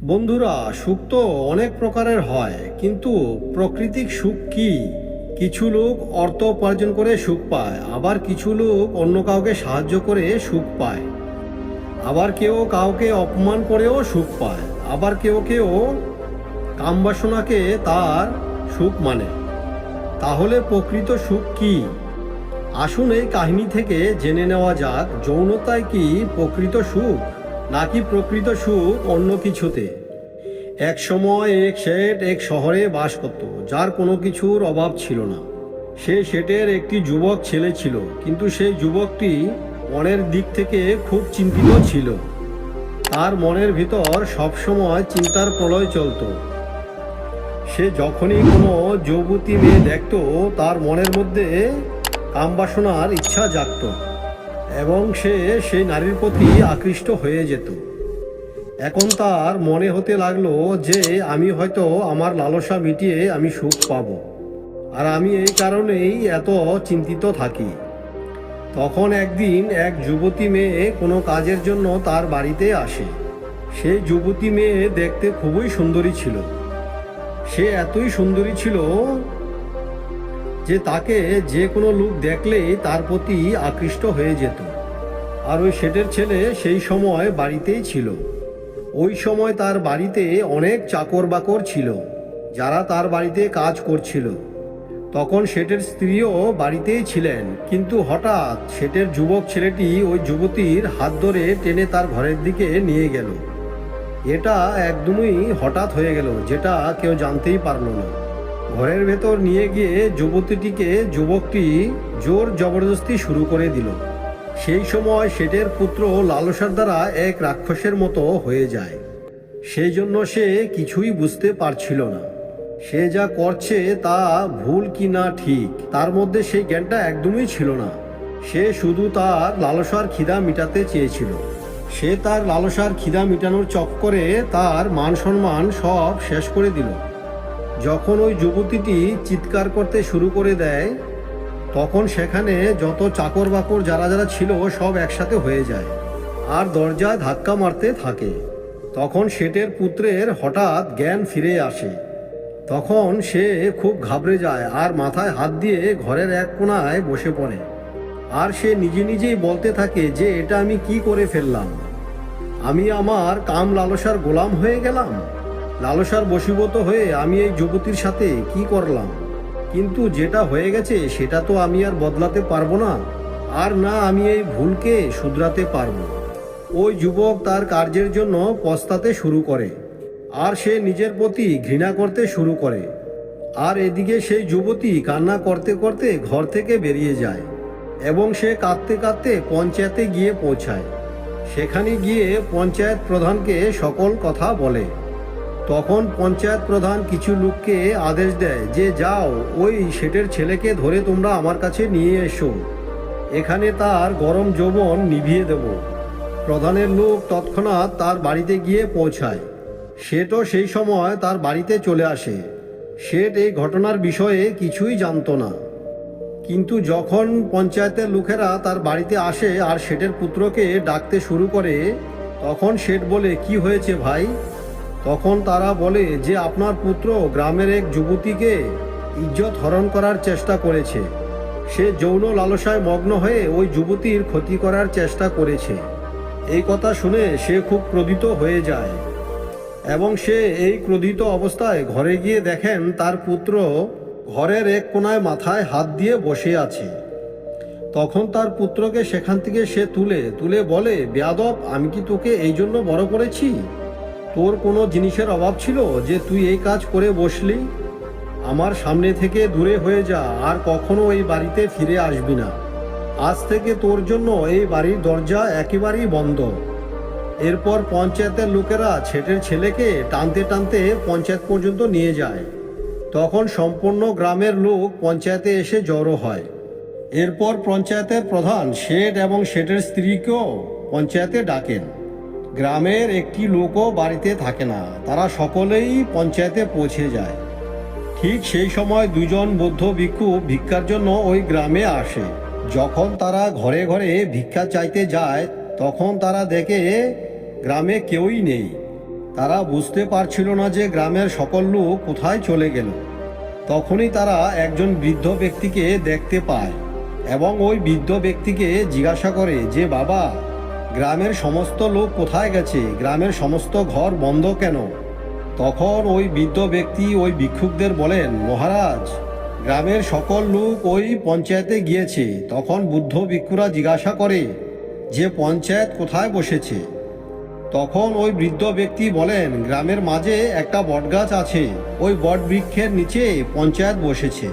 বন্ধুরা, সুখ তো অনেক প্রকারের হয়, কিন্তু প্রাকৃতিক সুখ কি? কিছু লোক অর্থ উপার্জন করে সুখ পায়, আবার কিছু লোক অন্য কাউকে সাহায্য করে সুখ পায়, আবার কেউ কাউকে অপমান করেও সুখ পায়, আবার কেউ কেউ কামবাসনাকে তার সুখ মানে। তাহলে প্রকৃত সুখ কি? আসুন এই কাহিনী থেকে জেনে নেওয়া যাক, যৌনতায় কি প্রকৃত সুখ, নাকি প্রকৃত সুখ অন্য কিছুতে। এক সময় এক শেঠ এক শহরে বাস করত, যার কোনো কিছুর অভাব ছিল না। সেই শেঠের একটি যুবক ছেলে ছিল, কিন্তু সেই যুবকটি মনের দিক থেকে খুব চিন্তিত ছিল। তার মনের ভিতর সবসময় চিন্তার প্রলয় চলত। সে যখনই কোনো যুবতী মেয়ে দেখত, তার মনের মধ্যে কামবাসনার ইচ্ছা জাগত এবং সে সেই নারীর প্রতি আকৃষ্ট হয়ে যেত। এখন তার মনে হতে লাগলো যে আমি হয়তো আমার লালসা মিটিয়ে আমি সুখ পাব, আর আমি এই কারণেই এত চিন্তিত থাকি। তখন একদিন এক যুবতী মেয়ে কোনো কাজের জন্য তার বাড়িতে আসে। সেই যুবতী মেয়ে দেখতে খুবই সুন্দরী ছিল। সে এতই সুন্দরী ছিল যে তাকে যে কোনো লোক দেখলেই তার প্রতি আকৃষ্ট হয়ে যেত। আর ওই শেঠের ছেলে সেই সময় বাড়িতেই ছিল। ওই সময় তার বাড়িতে অনেক চাকর বাকর ছিল, যারা তার বাড়িতে কাজ করছিল। তখন শেঠের স্ত্রীও বাড়িতেই ছিলেন, কিন্তু হঠাৎ শেঠের যুবক ছেলেটি ওই যুবতীর হাত ধরে টেনে তার ঘরের দিকে নিয়ে গেল। এটা একদমই হঠাৎ হয়ে গেল, যেটা কেউ জানতেই পারলো না। ঘরের ভেতর নিয়ে গিয়ে যুবকটি জোর জবরদস্তি শুরু করে দিল। সেই সময় শেঠের পুত্র লালসার দ্বারা এক রাক্ষসের মতো হয়ে যায়। সেই জন্য সে কিছুই বুঝতে পারছিল না, সে যা করছে তা ভুল কি না ঠিক, তার মধ্যে সেই জ্ঞানটা একদমই ছিল না। সে শুধু তার লালসার খিদা মিটাতে চেয়েছিল। সে তার লালসার খিদা মিটানোর চক্করে তার মান সম্মান সব শেষ করে দিল। যখন ওই যুবতীটি চিৎকার করতে শুরু করে দেয়, তখন সেখানে যত চাকর বাকর যারা যারা ছিল সব একসাথে হয়ে যায় আর দরজায় ধাক্কা মারতে থাকে। তখন শেঠের পুত্রের হঠাৎ জ্ঞান ফিরে আসে। তখন সে খুব ঘাবড়ে যায় আর মাথায় হাত দিয়ে ঘরের এক কোণায় বসে পড়ে। আর সে নিজে নিজেই বলতে থাকে যে এটা আমি কি করে ফেললাম, আমি আমার কাম লালসার গোলাম হয়ে গেলাম। লালসার বশীভূত হয়ে আমি এই যুবতীর সাথে কি করলাম। কিন্তু যেটা হয়ে গেছে সেটা তো আমি আর বদলাতে পারবো না, আর না আমি এই ভুলকে শুধরাতে পারবো। ওই যুবক তার কার্যের জন্য পস্তাতে শুরু করে, আর সে নিজের প্রতি ঘৃণা করতে শুরু করে। আর এদিকে সেই যুবতী কান্না করতে করতে ঘর থেকে বেরিয়ে যায় এবং সে কাঁদতে কাঁদতে পঞ্চায়েতে গিয়ে পৌঁছায়। সেখানে গিয়ে পঞ্চায়েত প্রধানকে সকল কথা বলে। তখন পঞ্চায়েত প্রধান কিছু লোককে আদেশ দেয় যে যাও, ওই শেঠের ছেলেকে ধরে তোমরা আমার কাছে নিয়ে এসো, এখানে তার গরম যৌবন নিভিয়ে দেব। প্রধানের লোক তৎক্ষণাৎ তার বাড়িতে গিয়ে পৌঁছায়। শেঠও সেই সময় তার বাড়িতে চলে আসে। শেঠ এই ঘটনার বিষয়ে কিছুই জানতো না, কিন্তু যখন পঞ্চায়েতের লোকেরা তার বাড়িতে আসে আর শেঠের পুত্রকে ডাকতে শুরু করে, তখন শেঠ বলে, কি হয়েছে ভাই? তখন তারা বলে যে আপনার পুত্র গ্রামের এক যুবতীকে ইজ্জত হরণ করার চেষ্টা করেছে। সে যৌন লালসায় মগ্ন হয়ে ওই যুবতীর ক্ষতি করার চেষ্টা করেছে। এই কথা শুনে সে খুব ক্রোধিত হয়ে যায় এবং সে এই ক্রোধিত অবস্থায় ঘরে গিয়ে দেখেন তার পুত্র ঘরের এক কোণায় মাথায় হাত দিয়ে বসে আছে। তখন তার পুত্রকে সেখান থেকে সে তুলে বলে, বেয়াদব, আমি কি তোকে এই জন্য বড় করেছি? তোর কোনো জিনিসের অভাব ছিল যে তুই এই কাজ করে বসলি? আমার সামনে থেকে দূরে হয়ে যা, আর কখনো এই বাড়িতে ফিরে আসবি না। আজ থেকে তোর জন্য এই বাড়ির দরজা একেবারেই বন্ধ। এরপর পঞ্চায়েতের লোকেরা ছেটের ছেলেকে টানতে টানতে পঞ্চায়েত পর্যন্ত নিয়ে যায়। তখন সম্পূর্ণ গ্রামের লোক পঞ্চায়েতে এসে জড়ো হয়। এরপর পঞ্চায়েতের প্রধান শেঠ এবং শেঠের স্ত্রীকেও পঞ্চায়েতে ডাকেন। গ্রামের একটি লোকও বাড়িতে থাকে না, তারা সকলেই পঞ্চায়েতে পৌঁছে যায়। ঠিক সেই সময় দুজন বৌদ্ধ ভিক্ষু ভিক্ষার জন্য ওই গ্রামে আসে। যখন তারা ঘরে ঘরে ভিক্ষা চাইতে যায়, তখন তারা দেখে গ্রামে কেউই নেই। তারা বুঝতে পারছিল না যে গ্রামের সকল লোক কোথায় চলে গেল। তখনই তারা একজন বৃদ্ধ ব্যক্তিকে দেখতে পায় এবং ওই বৃদ্ধ ব্যক্তিকে জিজ্ঞাসা করে যে, বাবা, গ্রামের সমস্ত লোক কোথায় গেছে? গ্রামের সমস্ত ঘর বন্ধ কেন? তখন ওই বৃদ্ধ ব্যক্তি ওই ভিক্ষুকদের বলেন, মহারাজ, গ্রামের সকল লোক ওই পঞ্চায়েতে গিয়েছে। তখন বুদ্ধ ভিক্ষুরা জিজ্ঞাসা করে যে, পঞ্চায়েত কোথায় বসেছে? তখন ওই বৃদ্ধ ব্যক্তি বলেন, গ্রামের মাঝে একটা বটগাছ আছে, ওই বট বৃক্ষের নিচে পঞ্চায়েত বসেছে।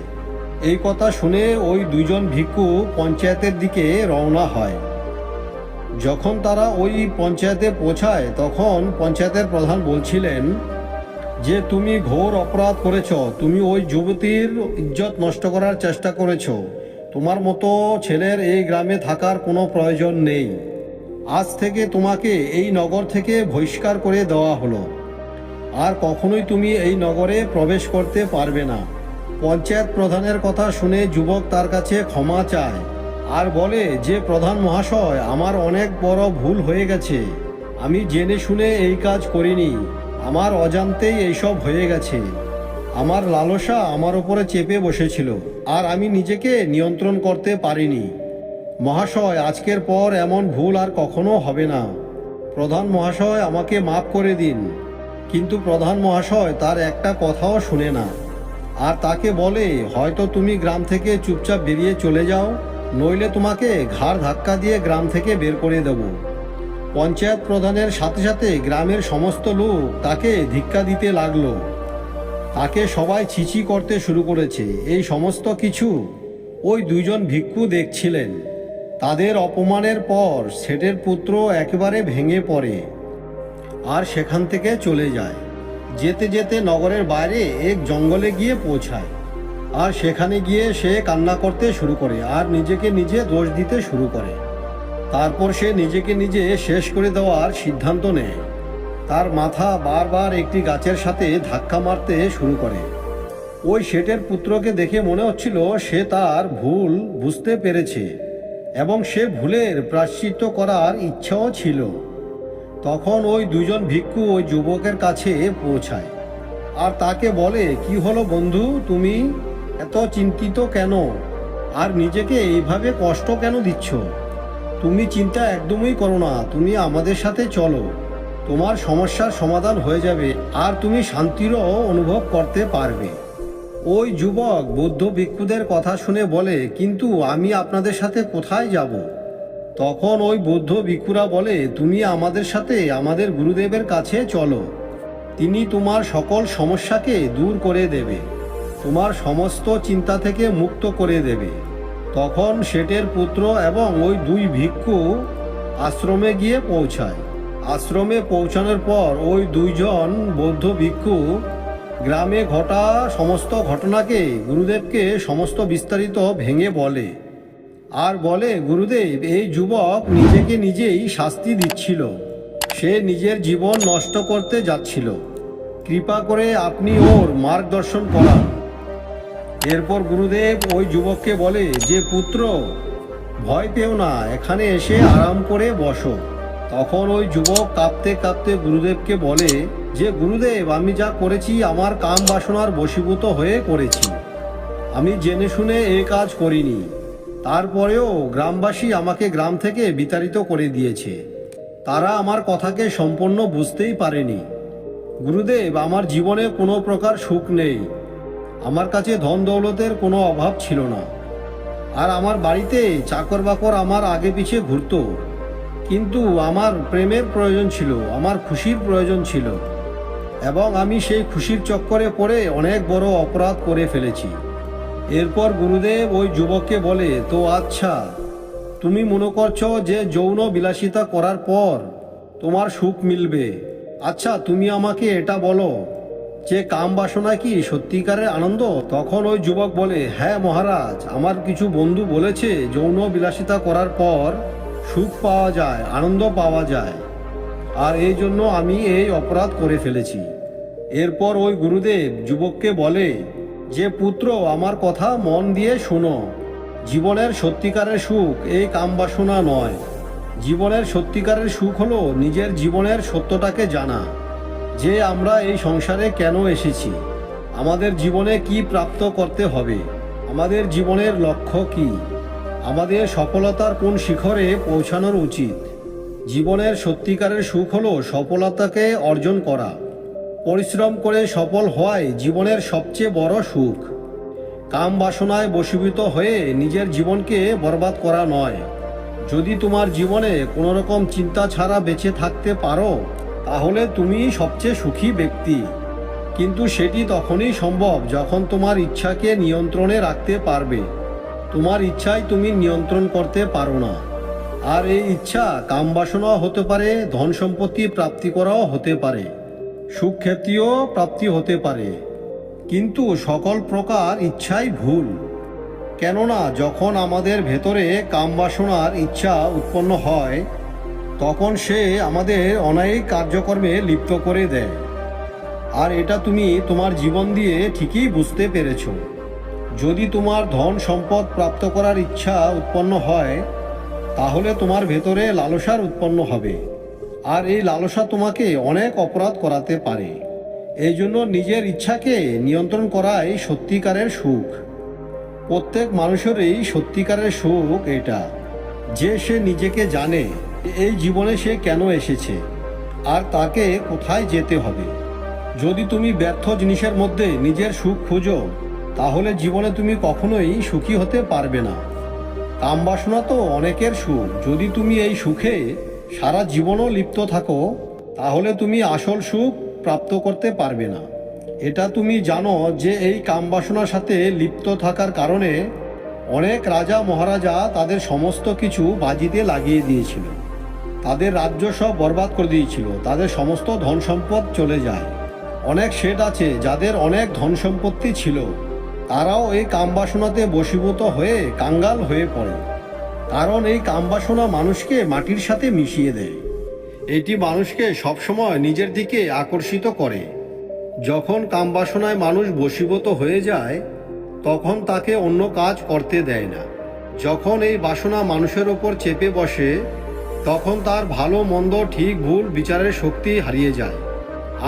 এই কথা শুনে ওই দুজন ভিক্ষু পঞ্চায়েতের দিকে রওনা হয়। যখন তারা ওই পঞ্চায়েতে পৌঁছায় তখন পঞ্চায়েতের প্রধান বলছিলেন যে, তুমি ঘোর অপরাধ করেছ, তুমি ওই যুবতীর ইজ্জত নষ্ট করার চেষ্টা করেছ। তোমার মতো ছেলের এই গ্রামে থাকার কোনো প্রয়োজন নেই। আজ থেকে তোমাকে এই নগর থেকে বহিষ্কার করে দেওয়া হলো। আর কখনোই তুমি এই নগরে প্রবেশ করতে পারবে না। পঞ্চায়েত প্রধানের কথা শুনে যুবক তার কাছে ক্ষমা চায় আর বলে যে, প্রধান মহাশয়, আমার অনেক বড় ভুল হয়ে গেছে। আমি জেনে শুনে এই কাজ করিনি, আমার অজান্তেই এইসব হয়ে গেছে। আমার লালসা আমার উপরে চেপে বসেছিল আর আমি নিজেকে নিয়ন্ত্রণ করতে পারিনি। মহাশয়, আজকের পর এমন ভুল আর কখনো হবে না। প্রধান মহাশয়, আমাকে মাফ করে দিন। কিন্তু প্রধান মহাশয় তার একটা কথাও শুনে না আর তাকে বলে, হয়তো তুমি গ্রাম থেকে চুপচাপ বেরিয়ে চলে যাও, নইলে তোমাকে ঘাড় ধাক্কা দিয়ে গ্রাম থেকে বের করে দেব। পঞ্চায়েত প্রধানের সাথে সাথে গ্রামের সমস্ত লোক তাকে ধিক্কা দিতে লাগলো। তাকে সবাই ছিছি করতে শুরু করেছে। এই সমস্ত কিছু ওই দুইজন ভিক্ষু দেখছিলেন। তাদের অপমানের পর শেঠের পুত্র একেবারে ভেঙে পড়ে আর সেখান থেকে চলে যায়। যেতে যেতে নগরের বাইরে এক জঙ্গলে গিয়ে পৌঁছায় আর সেখানে গিয়ে সে কান্না করতে শুরু করে আর নিজেকে নিজে দোষ দিতে শুরু করে। তারপর সে নিজেকে নিজে শেষ করে দেওয়ার সিদ্ধান্ত নেয়। তার মাথা বারবার একটি গাছের সাথে ধাক্কা মারতে শুরু করে। ওই শেঠের পুত্রকে দেখে মনে হচ্ছিল সে তার ভুল বুঝতে পেরেছে এবং সে ভুলের প্রায়শ্চিত্ত করার ইচ্ছাও ছিল। তখন ওই দুজন ভিক্ষু ওই যুবকের কাছে পৌঁছায় আর তাকে বলে, কি হলো বন্ধু, তুমি এত চিন্তিত কেন আর নিজেকে এইভাবে কষ্ট কেন দিচ্ছ? তুমি চিন্তা একদমই করো না, তুমি আমাদের সাথে চলো, তোমার সমস্যার সমাধান হয়ে যাবে আর তুমি শান্তিরও অনুভব করতে পারবে। ওই যুবক বৌদ্ধ ভিক্ষুদের কথা শুনে বলে, কিন্তু আমি আপনাদের সাথে কোথায় যাব? তখন ওই বৌদ্ধ ভিক্ষুরা বলে, তুমি আমাদের সাথে আমাদের গুরুদেবের কাছে চলো, তিনি তোমার সকল সমস্যাকে দূর করে দেবে, তোমার সমস্ত চিন্তা থেকে মুক্ত করে দেবে। তখন শেঠের পুত্র এবং ওই দুই ভিক্ষু আশ্রমে গিয়ে পৌঁছায়। আশ্রমে পৌঁছানোর পর ওই দুইজন বৌদ্ধ ভিক্ষু গ্রামে ঘটা সমস্ত ঘটনাকে গুরুদেবকে সমস্ত বিস্তারিত ভেঙে বলে আর বলে, গুরুদেব, এই যুবক নিজেকে নিজেই শাস্তি দিচ্ছিল, সে নিজের জীবন নষ্ট করতে যাচ্ছিল, কৃপা করে আপনি ওর মার্গদর্শন করান। এরপর গুরুদেব ওই যুবককে বলে যে, পুত্র, ভয় পেও না, এখানে এসে আরাম করে বসো। তখন ওই যুবক কাঁপতে কাঁপতে গুরুদেবকে বলে যে, গুরুদেব, আমি যা করেছি আমার কাম বাসনার বশীভূত হয়ে করেছি, আমি জেনে শুনে এই কাজ করিনি। তারপরেও গ্রামবাসী আমাকে গ্রাম থেকে বিতাড়িত করে দিয়েছে, তারা আমার কথাকে সম্পূর্ণ বুঝতেই পারেনি। গুরুদেব, আমার জীবনে কোনো প্রকার সুখ নেই, আমার কাছে ধন দৌলতের কোনো অভাব ছিল না, আর আমার বাড়িতে চাকর বাকর আমার আগে পিছিয়ে ঘুরতো, কিন্তু আমার প্রেমের প্রয়োজন ছিল, আমার খুশির প্রয়োজন ছিল, এবং আমি সেই খুশির চক্করে পড়ে অনেক বড় অপরাধ করে ফেলেছি। এরপর গুরুদেব ওই যুবককে বলে, তো আচ্ছা, তুমি মনে করছো যে যৌন বিলাসিতা করার পর তোমার সুখ মিলবে। আচ্ছা, তুমি আমাকে এটা বলো যে কাম বাসনা কি সত্যিকারের আনন্দ? তখন ওই যুবক বলে, হ্যাঁ মহারাজ, আমার কিছু বন্ধু বলেছে যৌন বিলাসিতা করার পর সুখ পাওয়া যায়, আনন্দ পাওয়া যায়, আর এই জন্য আমি এই অপরাধ করে ফেলেছি। এরপর ওই গুরুদেব যুবককে বলে যে, পুত্র, আমার কথা মন দিয়ে শোনো, জীবনের সত্যিকারের সুখ এই কাম বাসনা নয়। জীবনের সত্যিকারের সুখ হলো নিজের জীবনের সত্যটাকে জানা, যে আমরা এই সংসারে কেন এসেছি, আমাদের জীবনে কি প্রাপ্ত করতে হবে, আমাদের জীবনের লক্ষ্য কি, আমাদের সফলতার কোন শিখরে পৌঁছানোর উচিত। জীবনের সত্যিকারের সুখ হলো সফলতাকে অর্জন করা। পরিশ্রম করে সফল হওয়াই জীবনের সবচেয়ে বড় সুখ। কাম বাসনায় বশীভূত হয়ে নিজের জীবনকে বরবাদ করা নয়। যদি তোমার জীবনে কোনো রকম চিন্তা ছাড়া বেঁচে থাকতে পারো, তাহলে তুমি সবচেয়ে সুখী ব্যক্তি। কিন্তু সেটি তখনই সম্ভব যখন তোমার ইচ্ছাকে নিয়ন্ত্রণে রাখতে পারবে। তোমার ইচ্ছাই তুমি নিয়ন্ত্রণ করতে পারো না। আর এই ইচ্ছা কামবাসনাও হতে পারে, ধন সম্পত্তি প্রাপ্তি করাও হতে পারে, সুখ খ্যাতিও প্রাপ্তি হতে পারে। কিন্তু সকল প্রকার ইচ্ছাই ভুল। কেননা যখন আমাদের ভেতরে কামবাসনার ইচ্ছা উৎপন্ন হয়, তখন সে আমাদের অন্যায়িক কার্যকর্মে লিপ্ত করে দেয়। আর এটা তুমি তোমার জীবন দিয়ে ঠিকই বুঝতে পেরেছ। যদি তোমার ধন সম্পদ প্রাপ্ত করার ইচ্ছা উৎপন্ন হয়, তাহলে তোমার ভেতরে লালসার উৎপন্ন হবে। আর এই লালসা তোমাকে অনেক অপরাধ করাতে পারে। এই জন্য নিজের ইচ্ছাকে নিয়ন্ত্রণ করাই সত্যিকারের সুখ। প্রত্যেক মানুষেরই সত্যিকারের সুখ এটা, যে সে নিজেকে জানে এই জীবনে সে কেন এসেছে আর তাকে কোথায় যেতে হবে। যদি তুমি ব্যর্থ জিনিসের মধ্যে নিজের সুখ খুঁজো, তাহলে জীবনে তুমি কখনোই সুখী হতে পারবে না। কামবাসনা তো অনেকের সুখ। যদি তুমি এই সুখে সারা জীবনও লিপ্ত থাকো, তাহলে তুমি আসল সুখ প্রাপ্ত করতে পারবে না। এটা তুমি জানো যে এই কামবাসনার সাথে লিপ্ত থাকার কারণে অনেক রাজা মহারাজা তাদের সমস্ত কিছু বাজিতে লাগিয়ে দিয়েছিল, তাদের রাজ্য সব বরবাদ করে দিয়েছিল, তাদের সমস্ত ধন সম্পদ চলে যায়। অনেক শেঠ আছে যাদের অনেক ধন সম্পত্তি ছিল, তারাও এই কামবাসনাতে বশীভূত হয়ে কাঙ্গাল হয়ে পড়ে। কারণ এই কামবাসনা মানুষকে মাটির সাথে মিশিয়ে দেয়। এটি মানুষকে সবসময় নিজের দিকে আকর্ষিত করে। যখন কামবাসনায় মানুষ বশীভূত হয়ে যায়, তখন তাকে অন্য কাজ করতে দেয় না। যখন এই বাসনা মানুষের ওপর চেপে বসে, তখন তার ভালো মন্দ ঠিক ভুল বিচারের শক্তি হারিয়ে যায়।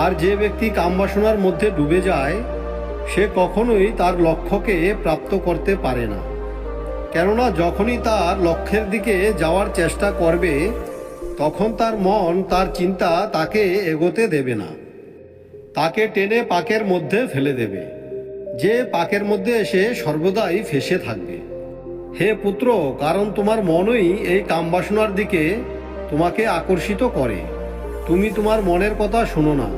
আর যে ব্যক্তি কামবাসনার মধ্যে ডুবে যায়, সে কখনোই তার লক্ষ্যকে প্রাপ্ত করতে পারে না। কেননা যখনই তার লক্ষ্যের দিকে যাওয়ার চেষ্টা করবে, তখন তার মন, তার চিন্তা তাকে এগোতে দেবে না, তাকে টেনে পাকের মধ্যে ফেলে দেবে, যে পাকের মধ্যে এসে সর্বদাই ফেঁসে থাকবে। হে পুত্র, কারণ তোমার মনই এই কামবাসনার দিকে তোমাকে আকর্ষিত করে। তুমি তোমার মনের কথা শোনো না।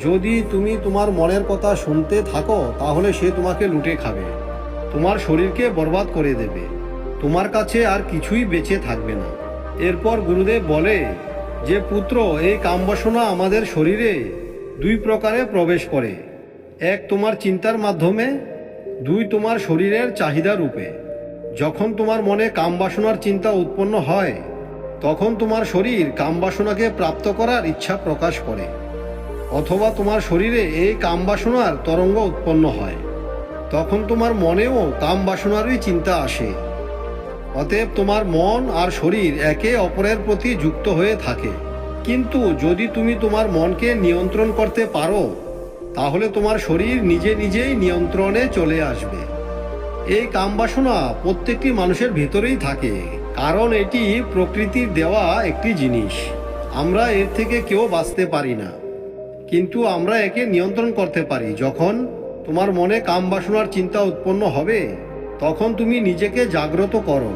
যদি তুমি তোমার মনের কথা শুনতে থাকো, তাহলে সে তোমাকে লুটে খাবে, তোমার শরীরকে বরবাদ করে দেবে, তোমার কাছে আর কিছুই বেঁচে থাকবে না। এরপর গুরুদেব বলে যে পুত্র, এই কামবাসনা আমাদের শরীরে দুই প্রকারে প্রবেশ করে। এক তোমার চিন্তার মাধ্যমে, দুই তোমার শরীরের চাহিদা রূপে। যখন তোমার মনে কামবাসনার চিন্তা উৎপন্ন হয়, তখন তোমার শরীর কামবাসনাকে প্রাপ্ত করার ইচ্ছা প্রকাশ করে, অথবা তোমার শরীরে এই কামবাসনার তরঙ্গ উৎপন্ন হয়, তখন তোমার মনেও কামবাসনারই চিন্তা আসে। অতএব তোমার মন আর শরীর একে অপরের প্রতি যুক্ত হয়ে থাকে। কিন্তু যদি তুমি তোমার মনকে নিয়ন্ত্রণ করতে পারো, তাহলে তোমার শরীর নিজে নিজেই নিয়ন্ত্রণে চলে আসবে। এই কামবাসনা প্রত্যেকটি মানুষের ভিতরেই থাকে, কারণ এটি প্রকৃতির দেওয়া একটি জিনিস। আমরা এর থেকে কেউ বাঁচতে পারি না, কিন্তু আমরা একে নিয়ন্ত্রণ করতে পারি। যখন তোমার মনে কামবাসনার চিন্তা উৎপন্ন হবে, তখন তুমি নিজেকে জাগ্রত করো।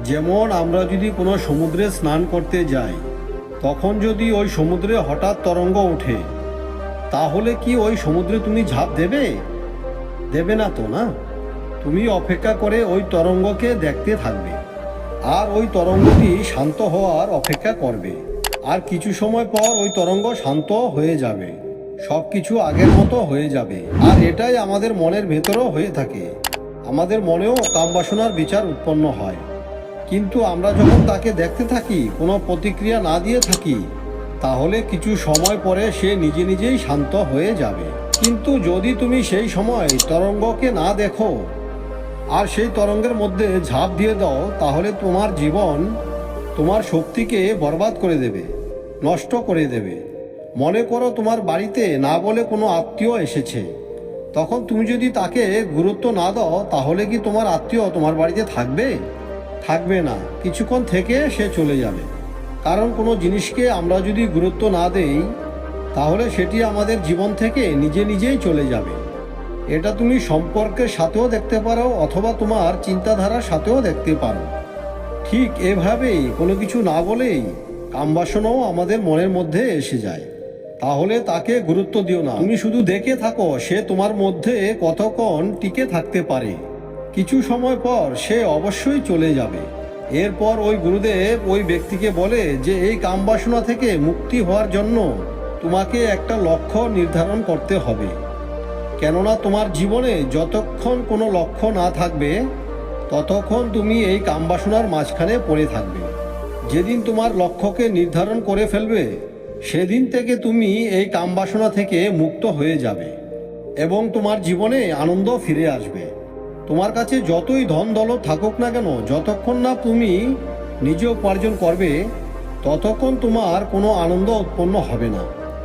যেমন আমরা যদি কোনো সমুদ্রে স্নান করতে যাই, তখন যদি ওই সমুদ্রে হঠাৎ তরঙ্গ ওঠে, তাহলে কি ওই সমুদ্রে তুমি ঝাঁপ দেবে? দেবে না তো, না? তুমি অপেক্ষা করে ওই তরঙ্গকে দেখতে থাকবে, আর ওই তরঙ্গটি শান্ত হওয়ার অপেক্ষা করবে। আর কিছু সময় পর ওই তরঙ্গ শান্ত হয়ে যাবে, সব কিছু আগের মতো হয়ে যাবে। আর এটাই আমাদের মনের ভেতরেও হয়ে থাকে। আমাদের মনেও কামবাসনার বিচার উৎপন্ন হয়, কিন্তু আমরা যখন তাকে দেখতে থাকি, কোনো প্রতিক্রিয়া না দিয়ে থাকি, তাহলে কিছু সময় পরে সে নিজে নিজেই শান্ত হয়ে যাবে। কিন্তু যদি তুমি সেই সময় তরঙ্গকে না দেখো আর সেই তরঙ্গের মধ্যে ঝাঁপ দিয়ে দাও, তাহলে তোমার জীবন তোমার শক্তিকে বরবাদ করে দেবে, নষ্ট করে দেবে। মনে করো তোমার বাড়িতে না বলে কোনো আত্মীয় এসেছে, তখন তুমি যদি তাকে গুরুত্ব না দাও তাহলে কি তোমার আত্মীয় তোমার বাড়িতে থাকবে? থাকবে না, কিছুক্ষণ থেকে সে চলে যাবে। কারণ কোনো জিনিসকে আমরা যদি গুরুত্ব না দেই তাহলে সেটি আমাদের জীবন থেকে নিজে নিজেই চলে যাবে। এটা তুমি সম্পর্কের সাথেও দেখতে পারো অথবা তোমার চিন্তাধারার সাথেও দেখতে পারো। ঠিক এভাবেই কোনো কিছু না বলেই কামবাসনাও আমাদের মনের মধ্যে এসে যায়। তাহলে তাকে গুরুত্ব দিও না, তুমি শুধু দেখে থাকো সে তোমার মধ্যে কতক্ষণ টিকে থাকতে পারে। কিছু সময় পর সে অবশ্যই চলে যাবে। এরপর ওই গুরুদেব ওই ব্যক্তিকে বলে যে এই কামবাসনা থেকে মুক্তি হওয়ার জন্য তোমাকে একটা লক্ষ্য নির্ধারণ করতে হবে। কেননা তোমার জীবনে যতক্ষণ কোনো লক্ষ্য না থাকবে ততক্ষণ তুমি এই কামবাসনার মাঝখানে পড়ে থাকবে। যেদিন তোমার লক্ষ্যকে নির্ধারণ করে ফেলবে সেদিন থেকে তুমি এই কামবাসনা থেকে মুক্ত হয়ে যাবে এবং তোমার জীবনে আনন্দ ফিরে আসবে। তোমার কাছে যতই ধন দৌলত থাকুক না কেন, যতক্ষণ না তুমি নিজে উপার্জন করবে ততক্ষণ তোমার কোনো আনন্দ উৎপন্ন হবে না।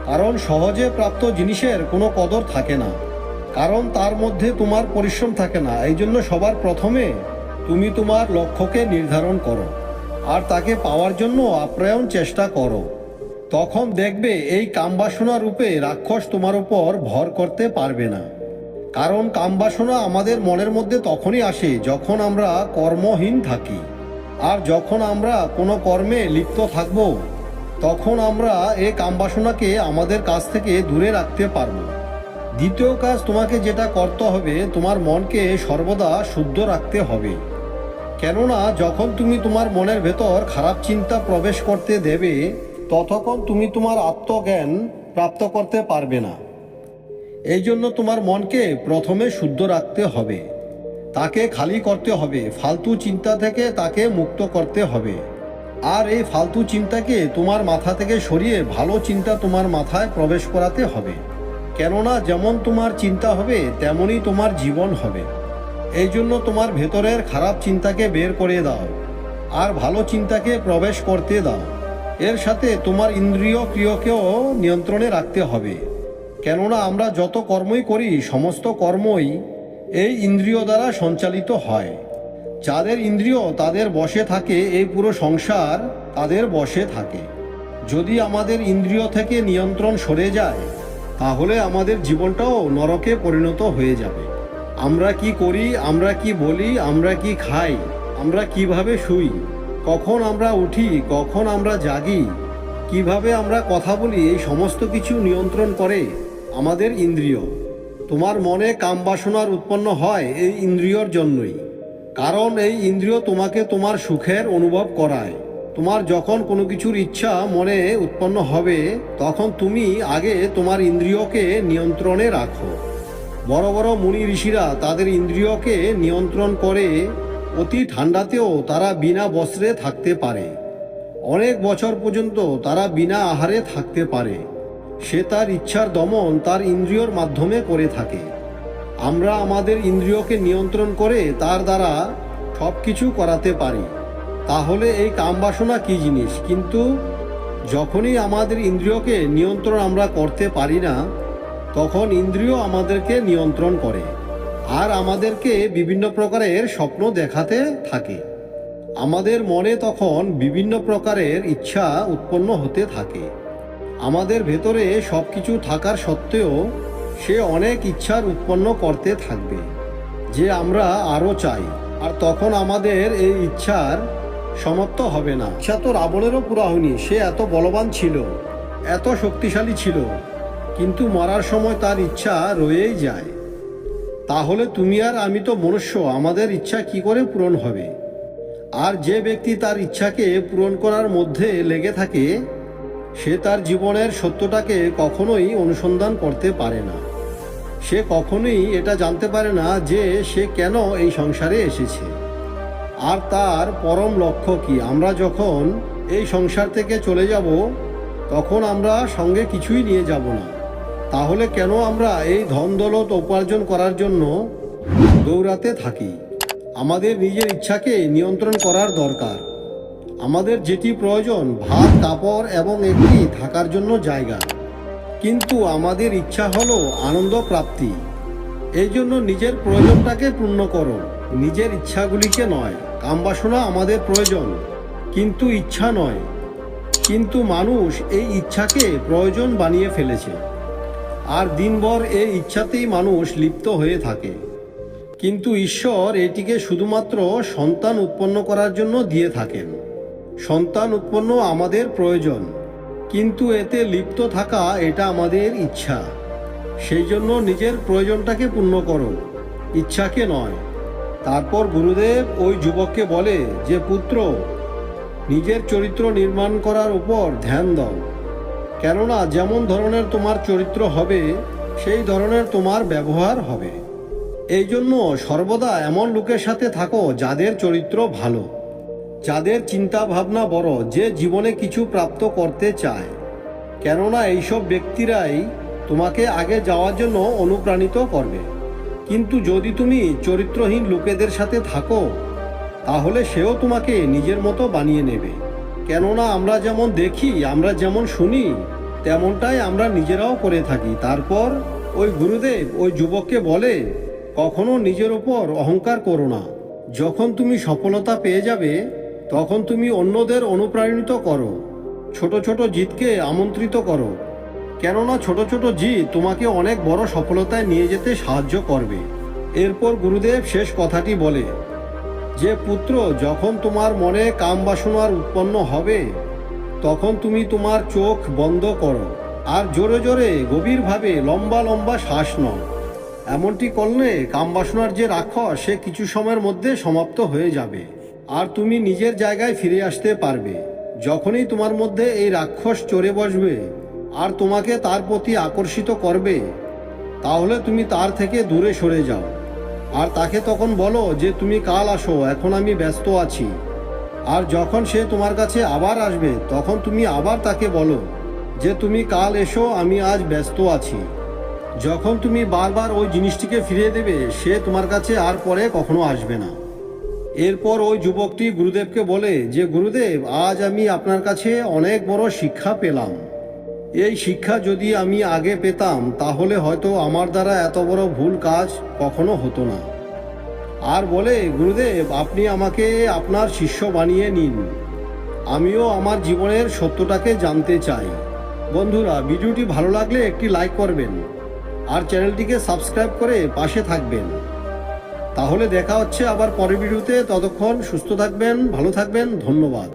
কারণ সহজে প্রাপ্ত জিনিসের কোনো কদর থাকে না, কারণ তার মধ্যে তোমার পরিশ্রম থাকে না। এই জন্য সবার প্রথমে তুমি তোমার লক্ষ্যকে নির্ধারণ করো আর তাকে পাওয়ার জন্য আপ্রাণ চেষ্টা করো। তখন দেখবে এই কামবাসনা রূপে রাক্ষস তোমার উপর ভর করতে পারবে না। কারণ কামবাসনা আমাদের মনের মধ্যে তখনই আসে যখন আমরা কর্মহীন থাকি, আর যখন আমরা কোনো কর্মে লিপ্ত থাকব তখন আমরা এই কামবাসনাকে আমাদের কাছ থেকে দূরে রাখতে পারবো। দ্বিতীয় কাজ তোমাকে যেটা করতে হবে, তোমার মনকে সর্বদা শুদ্ধ রাখতে হবে। কেননা যখন তুমি তোমার মনের ভেতর খারাপ চিন্তা প্রবেশ করতে দেবে ততক্ষণ তুমি তোমার আত্মজ্ঞান প্রাপ্ত করতে পারবে না। এই জন্য তোমার মনকে প্রথমে শুদ্ধ রাখতে হবে, তাকে খালি করতে হবে, ফালতু চিন্তা থেকে তাকে মুক্ত করতে হবে। আর এই ফালতু চিন্তাকে তোমার মাথা থেকে সরিয়ে ভালো চিন্তা তোমার মাথায় প্রবেশ করাতে হবে। কেননা যেমন তোমার চিন্তা হবে তেমনই তোমার জীবন হবে। এই জন্য তোমার ভেতরের খারাপ চিন্তাকে বের করে দাও আর ভালো চিন্তাকে প্রবেশ করতে দাও। এর সাথে তোমার ইন্দ্রিয় ক্রিয়াকেও নিয়ন্ত্রণে রাখতে হবে। কেননা আমরা যত কর্মই করি সমস্ত কর্মই এই ইন্দ্রিয় দ্বারা সঞ্চালিত হয়। যাদের ইন্দ্রিয় তাদের বশে থাকে এই পুরো সংসার তাদের বশে থাকে। যদি আমাদের ইন্দ্রিয় থেকে নিয়ন্ত্রণ সরে যায় তাহলে আমাদের জীবনটাও নরকে পরিণত হয়ে যাবে। আমরা কি করি, আমরা কি বলি, আমরা কি খাই, আমরা কিভাবে শুই, কখন আমরা উঠি, কখন আমরা জাগি, কিভাবে আমরা কথা বলি, এই সমস্ত কিছু নিয়ন্ত্রণ করে আমাদের ইন্দ্রিয়। তোমার মনে কামবাসনার উৎপন্ন হয় এই ইন্দ্রিয়র জন্যই। কারণ এই ইন্দ্রিয় তোমাকে তোমার সুখের অনুভব করায়। তোমার যখন কোনো কিছুর ইচ্ছা মনে উৎপন্ন হবে তখন তুমি আগে তোমার ইন্দ্রিয়কে নিয়ন্ত্রণে রাখো। বড় বড় মুনি ঋষিরা তাদের ইন্দ্রিয়কে নিয়ন্ত্রণ করে অতি ঠান্ডাতেও তারা বিনা বস্ত্রে থাকতে পারে। অনেক বছর পর্যন্ত তারা বিনা আহারে থাকতে পারে। সে তার ইচ্ছার দমন তার ইন্দ্রিয়র মাধ্যমে করে থাকে। আমরা আমাদের ইন্দ্রিয়কে নিয়ন্ত্রণ করে তার দ্বারা সব কিছু করাতে পারি। তাহলে এই কামবাসনা কী জিনিস? কিন্তু যখনই আমাদের ইন্দ্রিয়কে নিয়ন্ত্রণ আমরা করতে পারি না তখন ইন্দ্রিয় আমাদেরকে নিয়ন্ত্রণ করে আর আমাদেরকে বিভিন্ন প্রকারের স্বপ্ন দেখাতে থাকে। আমাদের মনে তখন বিভিন্ন প্রকারের ইচ্ছা উৎপন্ন হতে থাকে। আমাদের ভেতরে সব কিছু থাকার সত্ত্বেও সে অনেক ইচ্ছার উৎপন্ন করতে থাকবে যে আমরা আরও চাই। আর তখন আমাদের এই ইচ্ছার সমাপ্ত হবে না। ইচ্ছা তো রাবণেরও পুরা হয়নি, সে এত বলবান ছিল, এত শক্তিশালী ছিল, কিন্তু মরার সময় তার ইচ্ছা রয়েই যায়। তাহলে তুমি আর আমি তো মনুষ্য, আমাদের ইচ্ছা কি করে পূরণ হবে? আর যে ব্যক্তি তার ইচ্ছাকে পূরণ করার মধ্যে লেগে থাকে সে তার জীবনের সত্যটাকে কখনোই অনুসন্ধান করতে পারে না। সে কখনোই এটা জানতে পারে না যে সে কেন এই সংসারে এসেছে আর তার পরম লক্ষ্য কি। আমরা যখন এই সংসার থেকে চলে যাব তখন আমরা সঙ্গে কিছুই নিয়ে যাব না। তাহলে কেন আমরা এই ধন দৌলত উপার্জন করার জন্য দৌড়াতে থাকি? আমাদের নিজের ইচ্ছাকে নিয়ন্ত্রণ করার দরকার। আমাদের যেটি প্রয়োজন, ভাত, কাপড় এবং একটি থাকার জন্য জায়গা, কিন্তু আমাদের ইচ্ছা হলো আনন্দ প্রাপ্তি। এই জন্য নিজের প্রয়োজনটাকে পূর্ণ করো, নিজের ইচ্ছাগুলিকে নয়। কামবাসনা আমাদের প্রয়োজন, কিন্তু ইচ্ছা নয়। কিন্তু মানুষ এই ইচ্ছাকে প্রয়োজন বানিয়ে ফেলেছে, আর দিনভর এই ইচ্ছাতেই মানুষ লিপ্ত হয়ে থাকে। কিন্তু ঈশ্বর এটিকে শুধুমাত্র সন্তান উৎপন্ন করার জন্য দিয়ে থাকেন। সন্তান উৎপন্ন আমাদের প্রয়োজন, কিন্তু এতে লিপ্ত থাকা এটা আমাদের ইচ্ছা। সেই জন্য নিজের প্রয়োজনটাকে পূর্ণ করো, ইচ্ছাকে নয়। তারপর গুরুদেব ওই যুবককে বলে যে পুত্র, নিজের চরিত্র নির্মাণ করার উপর ধ্যান দাও। কেননা যেমন ধরনের তোমার চরিত্র হবে, সেই ধরনের তোমার ব্যবহার হবে। এই জন্য সর্বদা এমন লোকের সাথে থাকো যাদের চরিত্র ভালো, যাদের চিন্তা ভাবনা বড়, যে জীবনে কিছু প্রাপ্ত করতে চায়। কেননা এইসব ব্যক্তিরাই তোমাকে আগে যাওয়ার জন্য অনুপ্রাণিত করবে। কিন্তু যদি তুমি চরিত্রহীন লোকেদের সাথে থাকো, তাহলে সেও তোমাকে নিজের মতো বানিয়ে নেবে। কেননা আমরা যেমন দেখি, আমরা যেমন শুনি, তেমনটাই আমরা নিজেরাও করে থাকি। তারপর ওই গুরুদেব ওই যুবককে বলে, কখনো নিজের ওপর অহংকার করো না। যখন তুমি সফলতা পেয়ে যাবে, তখন তুমি অন্যদের অনুপ্রাণিত করো। ছোট ছোট জিতকে আমন্ত্রিত করো, কেননা ছোট ছোট জিত তোমাকে অনেক বড় সফলতায় নিয়ে যেতে সাহায্য করবে। এরপর গুরুদেব শেষ কথাটি বলে যে পুত্র, যখন তোমার মনে কাম বাসনার উৎপন্ন হবে, তখন তুমি তোমার চোখ বন্ধ করো আর জোরে জোরে গভীরভাবে লম্বা লম্বা শ্বাস নাও। এমনটি করলে কামবাসনার যে রাক্ষস, সে কিছু সময়ের মধ্যে সমাপ্ত হয়ে যাবে আর তুমি নিজের জায়গায় ফিরে আসতে পারবে। যখনই তোমার মধ্যে এই রাক্ষস চড়ে বসবে আর তোমাকে তার প্রতি আকর্ষিত করবে, তাহলে তুমি তার থেকে দূরে সরে যাও আর তাকে তখন বলো যে তুমি কাল আসো, এখন আমি ব্যস্ত আছি। আর যখন সে তোমার কাছে আবার আসবে, তখন তুমি আবার তাকে বলো যে তুমি কাল এসো, আমি আজ ব্যস্ত আছি। যখন তুমি বারবার ওই জিনিসটিকে ফিরিয়ে দেবে, সে তোমার কাছে আর পরে কখনো আসবে না। এরপর ওই যুবকটি গুরুদেবকে বলে যে গুরুদেব, আজ আমি আপনার কাছে অনেক বড় শিক্ষা পেলাম। এই শিক্ষা যদি আমি আগে পেতাম, তাহলে হয়তো আমার দ্বারা এত বড় ভুল কাজ কখনো হতো না। আর বলে, গুরুদেব, আপনি আমাকে আপনার শিষ্য বানিয়ে নিন, আমিও আমার জীবনের সত্যটাকে জানতে চাই। বন্ধুরা, ভিডিওটি ভালো লাগলে একটি লাইক করবেন আর চ্যানেলটিকে সাবস্ক্রাইব করে পাশে থাকবেন। তাহলে দেখা হচ্ছে আবার পরের ভিডিওতে। ততক্ষণ সুস্থ থাকবেন, ভালো থাকবেন। ধন্যবাদ।